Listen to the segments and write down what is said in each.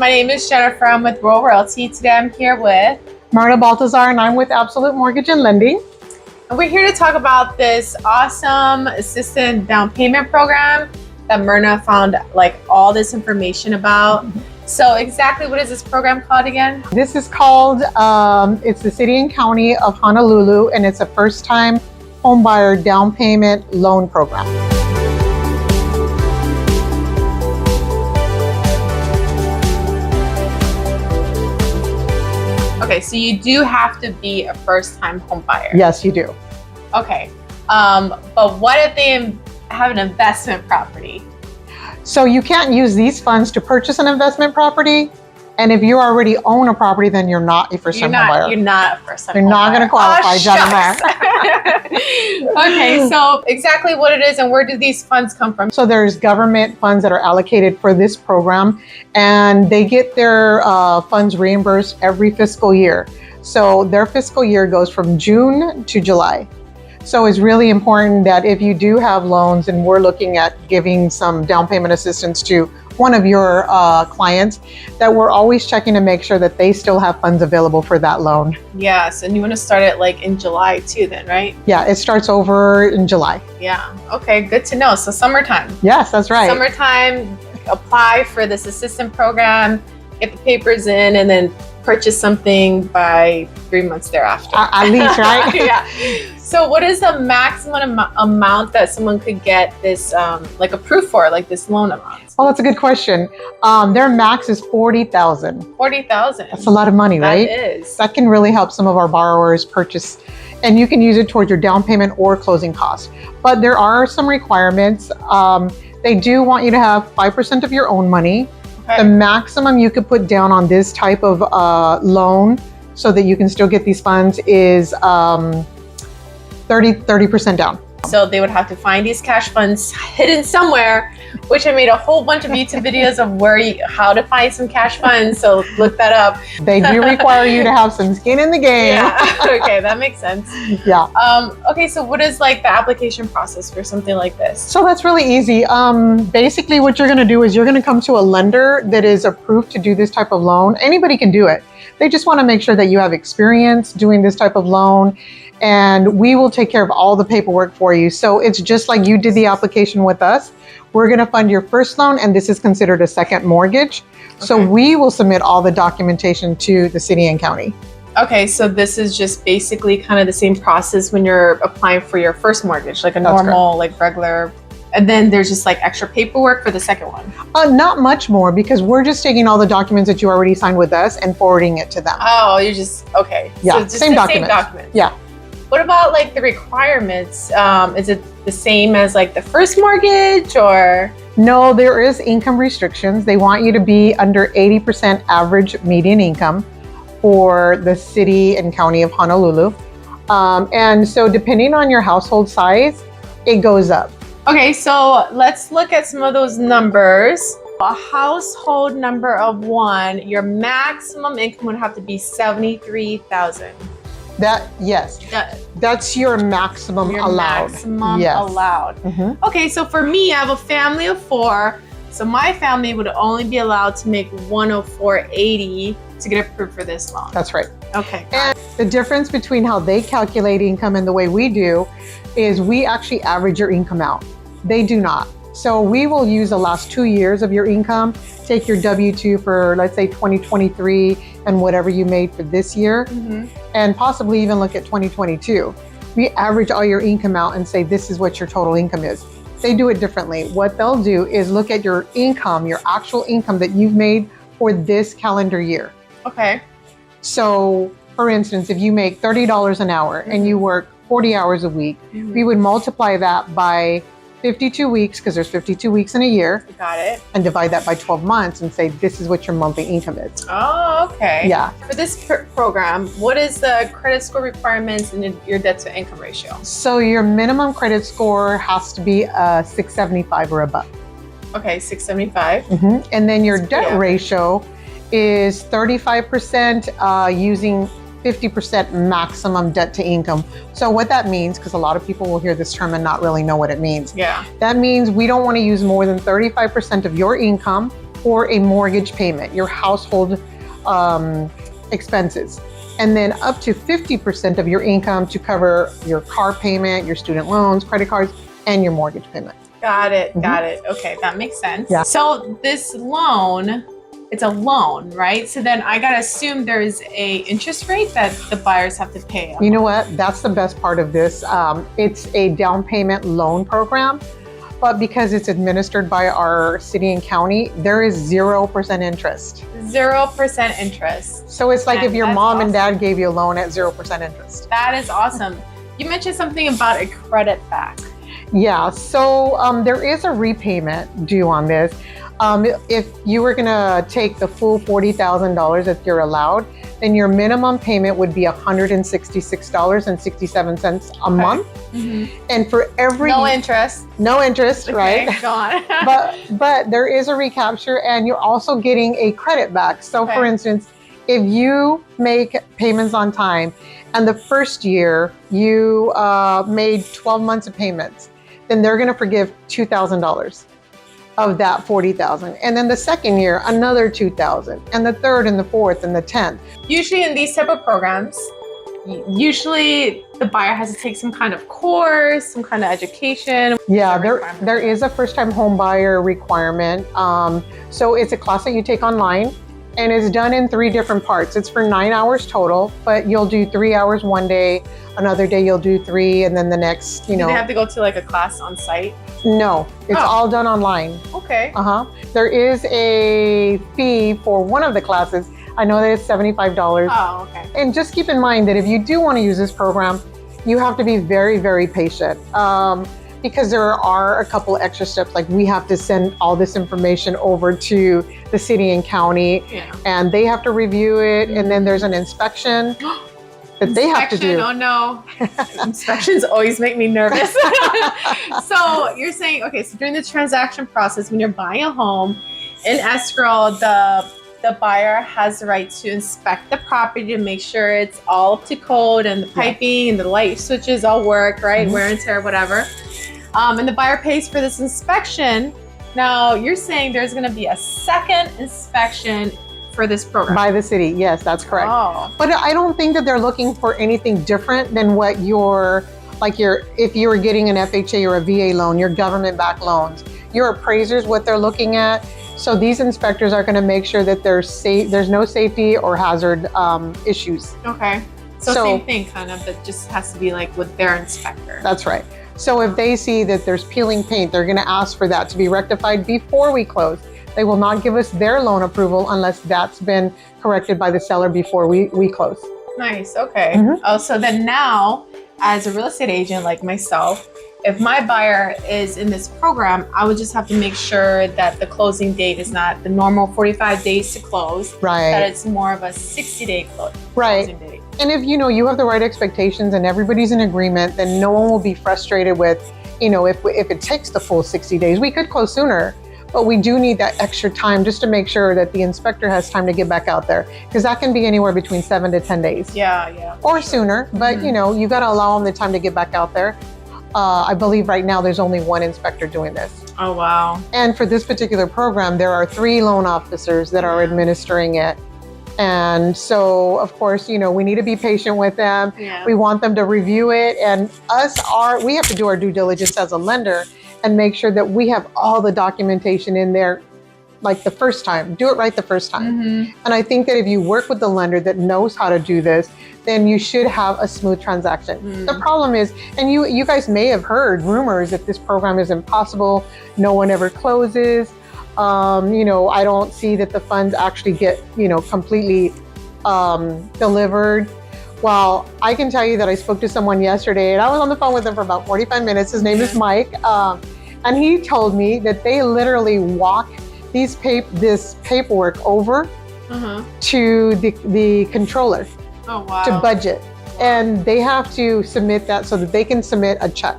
My name is Jennifer. I'm with Realty. Today I'm here with Marta Baltazar, and I'm with Absolute Mortgage and Lending. And we're here to talk about this awesome assistant down payment program that Myrna found like all this information about. So exactly what is this program called again? This is called, it's the City and County of Honolulu, and it's a first-time homebuyer down payment loan program. Okay, so you do have to be a first-time home buyer. Yes, you do. Okay, but what if they have an investment property? So you can't use these funds to purchase an investment property. And if you already own a property, then you're not a first-time home buyer. You're not a first-time You're home not going to qualify, Jennifer. Okay, so exactly what it is and where do these funds come from? So there's government funds that are allocated for this program, and they get their funds reimbursed every fiscal year. So their fiscal year goes from June to July. So it's really important that if you do have loans and we're looking at giving some down payment assistance to one of your clients, that we're always checking to make sure that they still have funds available for that loan. Yes, and you want to start it like in July too then, right? Yeah, it starts over in July. Yeah, okay, good to know. So summertime. Yes, that's right. Summertime, apply for this assistant program, get the papers in, and then purchase something by 3 months thereafter. At least, right? Yeah. So what is the maximum amount that someone could get this like approved for, like this loan amount? Well, that's a good question. Their max is $40,000. $40,000. That's a lot of money, right? That is. That can really help some of our borrowers purchase, and you can use it towards your down payment or closing costs. But there are some requirements. They do want you to have 5% of your own money. Okay. The maximum you could put down on this type of loan so that you can still get these funds is 30% down. So they would have to find these cash funds hidden somewhere, which I made a whole bunch of YouTube videos of how to find some cash funds. So look that up. They do require you to have some skin in the game. Yeah. Okay, that makes sense. Yeah. Okay, so what is like the application process for something like this? So that's really easy. Basically what you're going to do is you're going to come to a lender that is approved to do this type of loan. Anybody can do it. They just want to make sure that you have experience doing this type of loan, and we will take care of all the paperwork for you. So it's just like you did the application with us. We're going to fund your first loan, and this is considered a second mortgage. Okay. So we will submit all the documentation to the city and county. Okay, so this is just basically kind of the same process when you're applying for your first mortgage, like a normal, like regular. And then there's just like extra paperwork for the second one? Not much more, because we're just taking all the documents that you already signed with us and forwarding it to them. Oh, you're just, okay. Yeah, so just same documents. Same documents. Yeah. What about like the requirements? Is it the same as like the first mortgage or? No, there is income restrictions. They want you to be under 80% average median income for the city and county of Honolulu. And so depending on your household size, it goes up. Okay, so let's look at some of those numbers. A household number of 1, your maximum income would have to be $73,000. Yes, that's your maximum allowed. Maximum allowed. Mm-hmm. Okay, so for me, I have a family of 4. So my family would only be allowed to make $104.80 to get approved for this loan. That's right. Okay. And the difference between how they calculate income and the way we do is we actually average your income out. They do not. So we will use the last 2 years of your income, take your W-2 for, let's say, 2023 and whatever you made for this year, and possibly even look at 2022. We average all your income out and say, this is what your total income is. They do it differently. What they'll do is look at your income, your actual income that you've made for this calendar year. Okay. So, for instance, if you make $30 an hour and you work 40 hours a week, we would multiply that by 52 weeks, because there's 52 weeks in a year. Got it. And divide that by 12 months and say, this is what your monthly income is. Oh, okay. Yeah. For this program, what is the credit score requirements and your debt to income ratio? So your minimum credit score has to be 675 or above. Okay, 675. And then your debt ratio is 35% using 50% maximum debt to income. So what that means, because a lot of people will hear this term and not really know what it means. Yeah. That means we don't want to use more than 35% of your income for a mortgage payment, your household expenses. And then up to 50% of your income to cover your car payment, your student loans, credit cards, and your mortgage payment. Got it. Got it. Okay, that makes sense. Yeah. So this loan, it's a loan, right? So then I gotta assume there's a interest rate that the buyers have to pay. You know what? That's the best part of this. It's a down payment loan program, but because it's administered by our city and county, there is 0% interest. 0% interest. So it's like Man, if your that's mom and awesome. dad gave you a loan at 0% interest. That is awesome. You mentioned something about a credit back. Yeah, so there is a repayment due on this. If you were gonna take the full $40,000 if you're allowed, then your minimum payment would be $166.67 a month. And for every No interest. no interest, Okay, right? go on. but there is a recapture, and you're also getting a credit back. So Okay. for instance, if you make payments on time and the first year you made 12 months of payments, then they're going to forgive $2,000 of that 40,000. And then the second year, another 2,000, and the third and the fourth and the 10th. Usually in these type of programs, usually the buyer has to take some kind of course, some kind of education. Yeah, Requirement. there is a first-time home buyer requirement. So it's a class that you take online, and it's done in 3 different parts. It's for 9 hours total, but you'll do 3 hours one day, another day you'll do 3, and then the next, Do they have to go to like a class on site? No, it's Oh. all done online. Okay. There is a fee for one of the classes. I know that it's $75. Oh, okay. And just keep in mind that if you do want to use this program, you have to be very, very patient. Because there are a couple extra steps, like we have to send all this information over to the city and county, Yeah. and they have to review it, and then there's an inspection that they have to do. Oh no. Inspections always make me nervous. So you're saying, okay, so during the transaction process, when you're buying a home, in escrow, the buyer has the right to inspect the property to make sure it's all up to code and the piping and the light switches all work, right? Wear and tear, whatever. And the buyer pays for this inspection. Now you're saying there's going to be a second inspection for this program. By the city, yes, that's correct. Oh. But I don't think that they're looking for anything different than what if you were getting an FHA or a VA loan, your government-backed loans, your appraisers, what they're looking at. So these inspectors are going to make sure that there's no safety or hazard issues. Okay. So same thing, kind of, that just has to be like with their inspector. That's right. So if they see that there's peeling paint, they're going to ask for that to be rectified before we close. They will not give us their loan approval unless that's been corrected by the seller before we close. Nice. Okay. Mhm. Oh, so then now, as a real estate agent like myself, if my buyer is in this program, I would just have to make sure that the closing date is not the normal 45 days to close, that Right. it's more of a 60-day Right. closing date. And if you have the right expectations and everybody's in agreement, then no one will be frustrated with, if it takes the full 60 days. We could close sooner, but we do need that extra time just to make sure that the inspector has time to get back out there, because that can be anywhere between 7 to 10 days. Yeah. Or sooner, but you got to allow them the time to get back out there. I believe right now there's only one inspector doing this. Oh, wow. And for this particular program, there are 3 loan officers that are administering it. And so, of course, we need to be patient with them. Yeah. We want them to review it, and we have to do our due diligence as a lender and make sure that we have all the documentation in there like the first time. Do it right the first time. Mm-hmm. And I think that if you work with the lender that knows how to do this, then you should have a smooth transaction. The problem is, and you guys may have heard rumors that this program is impossible, no one ever closes. I don't see that the funds actually get, completely delivered. Well, I can tell you that I spoke to someone yesterday, and I was on the phone with him for about 45 minutes. His name is Mike. And he told me that they literally walk this paperwork over to the controller to budget. And they have to submit that so that they can submit a check,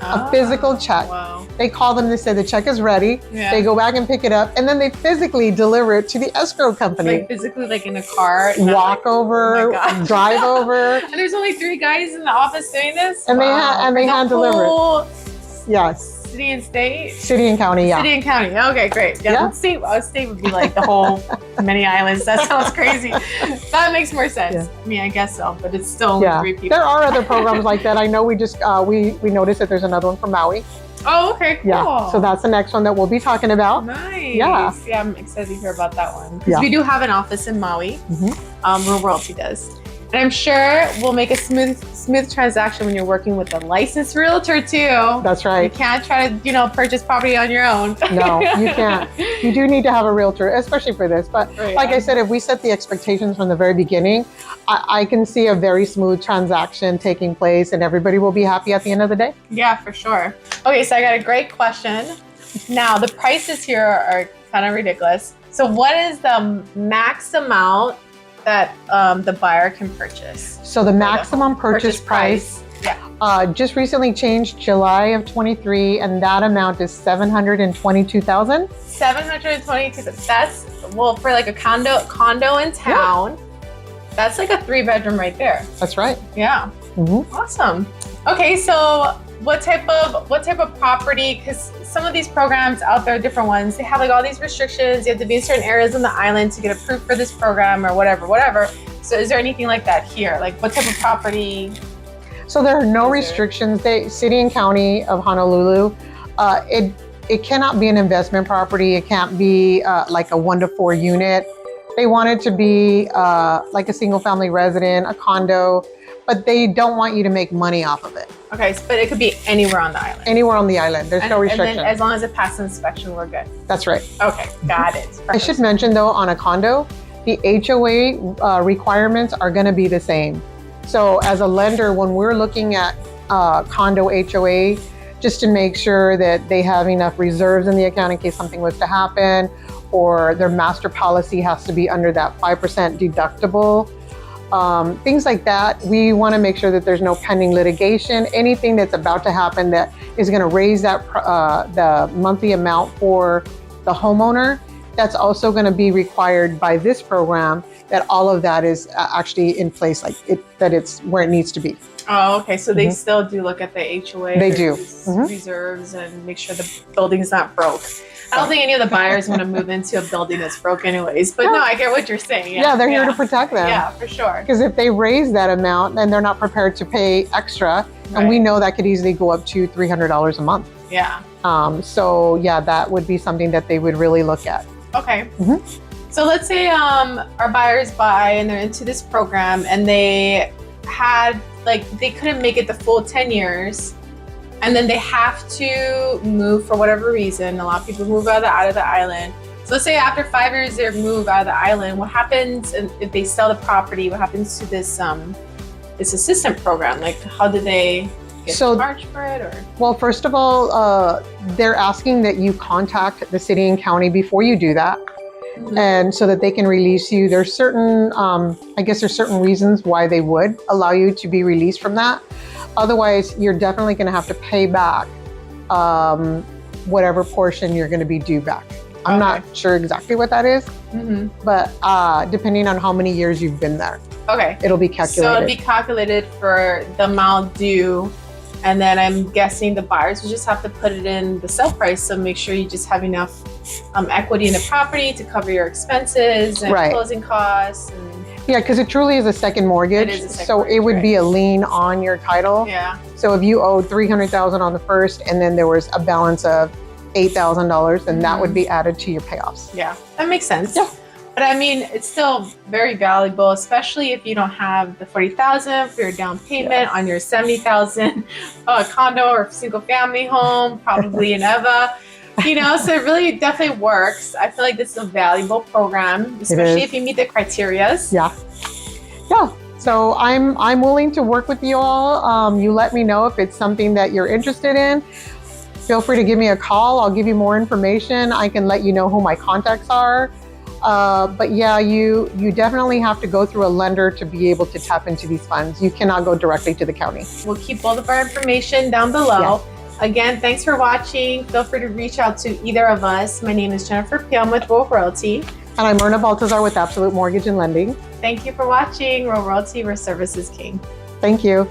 a physical check. Wow. They call them, they say the check is ready. Yeah. They go back and pick it up, and then they physically deliver it to the escrow company. Like physically, like in a car. Walk over, oh my God. drive over. And there's only 3 guys in the office doing this? And they hand deliver it. Yes. city and state? City and county, yeah. City and county. Okay, great. Yeah, state would be like the whole many islands. That sounds crazy. That makes more sense. Yeah. I mean, I guess so, but it's still only 3 people. There are other programs like that. I know we just we noticed that there's another one from Maui. Oh, okay, cool. Yeah, so that's the next one that we'll be talking about. Nice. Yeah. Yeah, I'm excited to hear about that one. Because we do have an office in Maui. Realty does. And I'm sure we'll make a smooth transaction when you're working with a licensed realtor too. That's right. You can't try to, purchase property on your own. No, you can't. You do need to have a realtor, especially for this. But like I said, if we set the expectations from the very beginning, I can see a very smooth transaction taking place and everybody will be happy at the end of the day. Yeah, for sure. Okay, so I got a great question. Now, the prices here are kind of ridiculous. So what is the max amount that the buyer can purchase? So the maximum purchase price just recently changed July of 23, and that amount is $722,000. $722,000. That's, well, for like a condo in town, that's like a 3-bedroom right there. That's right. Yeah. Awesome. Okay, so what type of property? Because some of these programs out there, different ones, they have like all these restrictions. You have to be in certain areas on the island to get approved for this program or whatever. So is there anything like that here? Like what type of property? So there are no restrictions. City and County of Honolulu, it cannot be an investment property. It can't be like a 1 to 4 unit. They want it to be like a single family resident, a condo, but they don't want you to make money off of it. Okay, but it could be anywhere on the island. Anywhere on the island. There's no restriction. And then as long as it passes inspection, we're good. That's right. Okay, got it. Perfect. I should mention though, on a condo, the HOA requirements are going to be the same. So as a lender, when we're looking at condo HOA, just to make sure that they have enough reserves in the account in case something was to happen, or their master policy has to be under that 5% deductible. Things like that, we want to make sure that there's no pending litigation, anything that's about to happen that is going to raise that the monthly amount for the homeowner. That's also going to be required by this program, that all of that is actually in place, that it's where it needs to be. Oh, okay. So they still do look at the HOA. They do. Reserves and make sure the building's not broke. I don't think any of the buyers want to move into a building that's broke anyways, but no, I get what you're saying. Yeah, they're here to protect them. Yeah, for sure. Because if they raise that amount, then they're not prepared to pay extra. And we know that could easily go up to $300 a month. Yeah. So yeah, that would be something that they would really look at. Okay. So let's say our buyers buy and they're into this program and they couldn't make it the full 10 years. And then they have to move for whatever reason. A lot of people move out of the island. So let's say after 5 years they move out of the island. What happens if they sell the property? What happens to this assistant program? Like, how do they get charged for it? Or? Well, first of all, they're asking that you contact the city and county before you do that. And so that they can release you. There's certain, there's certain reasons why they would allow you to be released from that. Otherwise, you're definitely going to have to pay back whatever portion you're going to be due back. I'm not sure exactly what that is, but depending on how many years you've been there, it'll be calculated. So it'll be calculated for the amount due, and then I'm guessing the buyers will just have to put it in the sale price. So make sure you just have enough equity in the property to cover your expenses and closing costs. Yeah, because it truly is a second mortgage. It is a second mortgage, it would be a lien on your title. Yeah. So if you owed $300,000 on the first, and then there was a balance of $8,000, then that would be added to your payoffs. Yeah, that makes sense. Yeah. But I mean, it's still very valuable, especially if you don't have the $40,000 for your down payment on your $70,000 condo or single family home, probably in EVA. So it really definitely works. I feel like this is a valuable program, especially if you meet the criteria. Yeah. So I'm willing to work with you all. You let me know if it's something that you're interested in. Feel free to give me a call. I'll give you more information. I can let you know who my contacts are. But yeah, you definitely have to go through a lender to be able to tap into these funds. You cannot go directly to the county. We'll keep all of our information down below. Yeah. Again, thanks for watching. Feel free to reach out to either of us. My name is Jennifer Pion with Realty. And I'm Myrna Baltazar with Absolute Mortgage and Lending. Thank you for watching Realty, where service is king. Thank you.